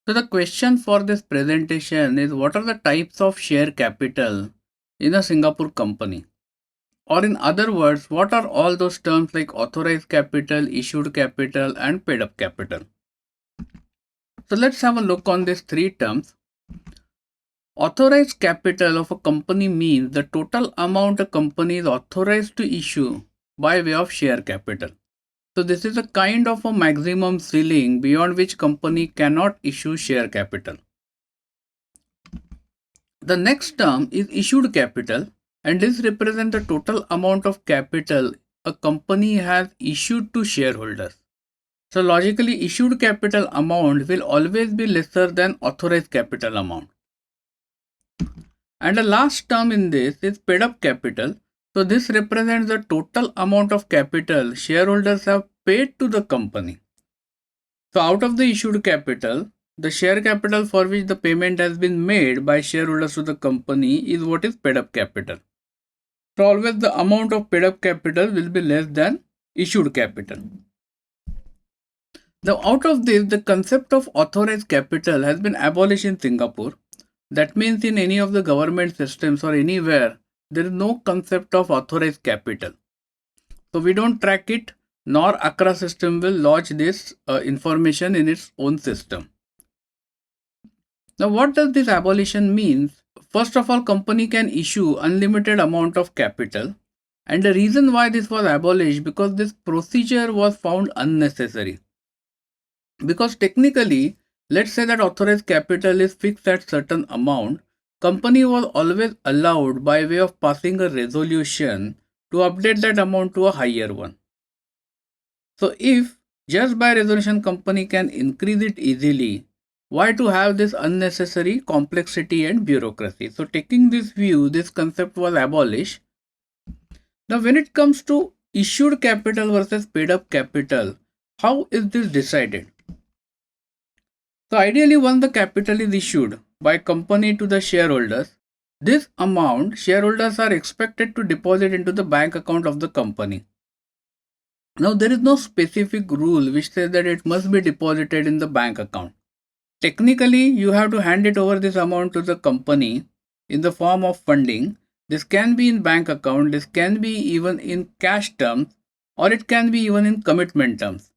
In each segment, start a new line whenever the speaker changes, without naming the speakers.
So the question for this presentation is, what are the types of share capital in a Singapore company? Or in other words, what are all those terms like authorized capital, issued capital, and paid up capital? So let's have a look on these three terms. Authorized capital of a company means the total amount a company is authorized to issue by way of share capital. So this is a kind of a maximum ceiling beyond which company cannot issue share capital. The next term is issued capital, and this represents the total amount of capital a company has issued to shareholders. So logically, issued capital amount will always be lesser than authorized capital amount. And the last term in this is paid up capital. So this represents the total amount of capital shareholders have paid to the company. So out of the issued capital, the share capital for which the payment has been made by shareholders to the company is what is paid up capital. So always the amount of paid up capital will be less than issued capital. Now out of this, the concept of authorized capital has been abolished in Singapore. That means in any of the government systems or anywhere, there is no concept of authorized capital. So we don't track it, nor ACRA system will lodge this information in its own system. Now what does this abolition mean? First of all, company can issue unlimited amount of capital, and the reason why this was abolished because this procedure was found unnecessary. Because technically, let's say that authorized capital is fixed at certain amount, company was always allowed by way of passing a resolution to update that amount to a higher one. So if just by resolution company can increase it easily, why to have this unnecessary complexity and bureaucracy? So taking this view, this concept was abolished. Now when it comes to issued capital versus paid up capital, how is this decided? So ideally, once the capital is issued by company to the shareholders, this amount shareholders are expected to deposit into the bank account of the company. Now there is no specific rule which says that it must be deposited in the bank account. Technically, you have to hand it over this amount to the company in the form of funding. This can be in bank account, this can be even in cash terms, or it can be even in commitment terms.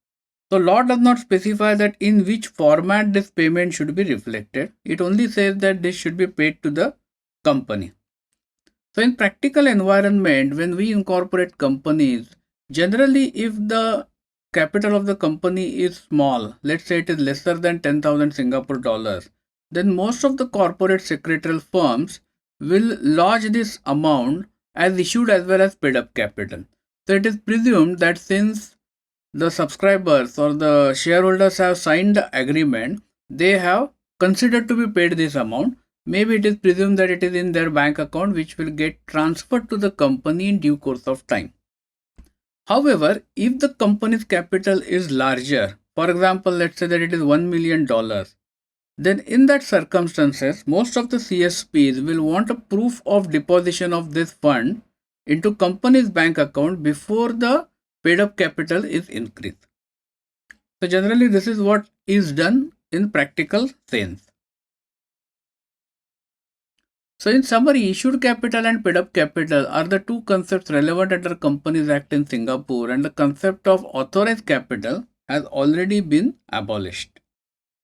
So law does not specify that in which format this payment should be reflected. It only says that this should be paid to the company. So in practical environment, when we incorporate companies, generally if the capital of the company is small, let's say it is lesser than 10,000 Singapore dollars, then most of the corporate secretarial firms will lodge this amount as issued as well as paid up capital. So it is presumed that since the subscribers or the shareholders have signed the agreement, they have considered to be paid this amount. Maybe it is presumed that it is in their bank account, which will get transferred to the company in due course of time. However, if the company's capital is larger, for example, let's say that it is $1 million, then in that circumstances, most of the CSPs will want a proof of deposition of this fund into company's bank account before the paid up capital is increased. So generally this is what is done in practical sense. So in summary, issued capital and paid up capital are the two concepts relevant under Companies Act in Singapore, and the concept of authorized capital has already been abolished.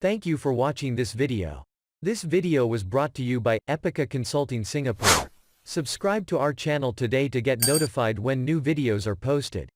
Thank you for watching this video. This video was brought to you by Epica Consulting Singapore. Subscribe to our channel today to get notified when new videos are posted.